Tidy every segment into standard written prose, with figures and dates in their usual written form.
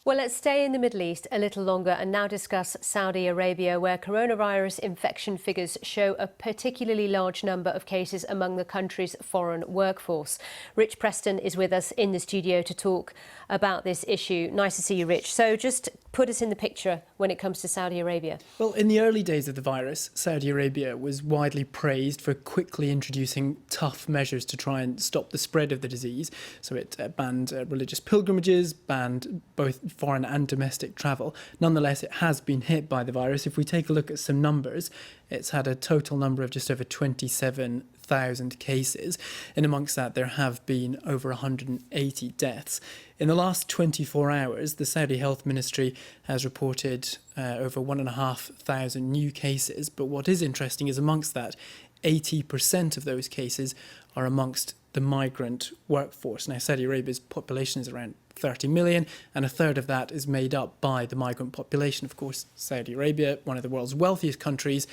Well, let's stay in the Middle East a little longer and now discuss Saudi Arabia, where coronavirus infection figures show a particularly large number of cases among the country's foreign workforce. Rich Preston is with us in the studio to talk about this issue. Nice to see you, Rich. So just put us in the picture when it comes to Saudi Arabia. Well, in the early days of the virus, Saudi Arabia was widely praised for quickly introducing tough measures to try and stop the spread of the disease. So it banned religious pilgrimages, banned both foreign and domestic travel. Nonetheless, it has been hit by the virus. If we take a look at some numbers, it's had a total number of just over 27,000 cases. And amongst that, there have been over 180 deaths. In the last 24 hours, the Saudi Health Ministry has reported over 1,500 new cases. But what is interesting is amongst that, 80% of those cases are amongst the migrant workforce. Now, Saudi Arabia's population is around 30 million, and a third of that is made up by the migrant population. Of course, Saudi Arabia, one of the world's wealthiest countries,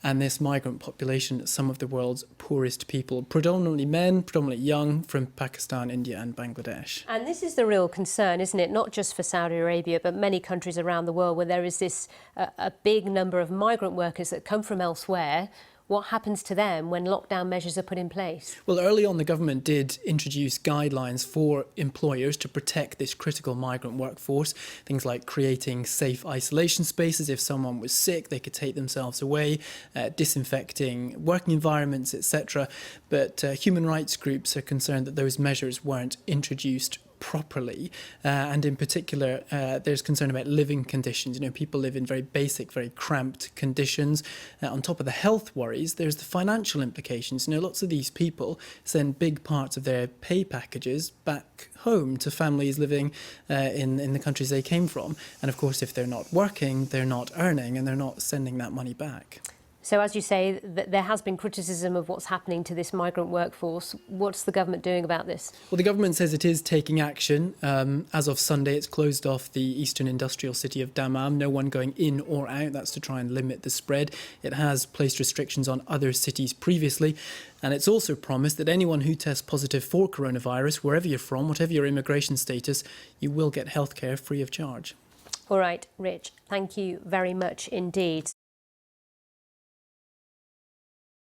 and this migrant population, some of the world's poorest people, predominantly men, predominantly young, from Pakistan, India and Bangladesh. And this is the real concern, isn't it? Not just for Saudi Arabia, but many countries around the world where there is this a big number of migrant workers that come from elsewhere. What happens to them when lockdown measures are put in place? Well, early on, the government did introduce guidelines for employers to protect this critical migrant workforce. Things like creating safe isolation spaces. If someone was sick, they could take themselves away, disinfecting working environments, etc. But human rights groups are concerned that those measures weren't introduced properly, and in particular there's concern about living conditions. You know, people live in very basic, very cramped conditions. On top of the health worries, there's the financial implications. You know, lots of these people send big parts of their pay packages back home to families living in the countries they came from, and of course if they're not working, they're not earning, and they're not sending that money back. So, as you say, there has been criticism of what's happening to this migrant workforce. What's the government doing about this? Well, the government says it is taking action. As of Sunday, it's closed off the eastern industrial city of Dammam. No one going in or out. That's to try and limit the spread. It has placed restrictions on other cities previously. And it's also promised that anyone who tests positive for coronavirus, wherever you're from, whatever your immigration status, you will get healthcare free of charge. All right, Rich, thank you very much indeed.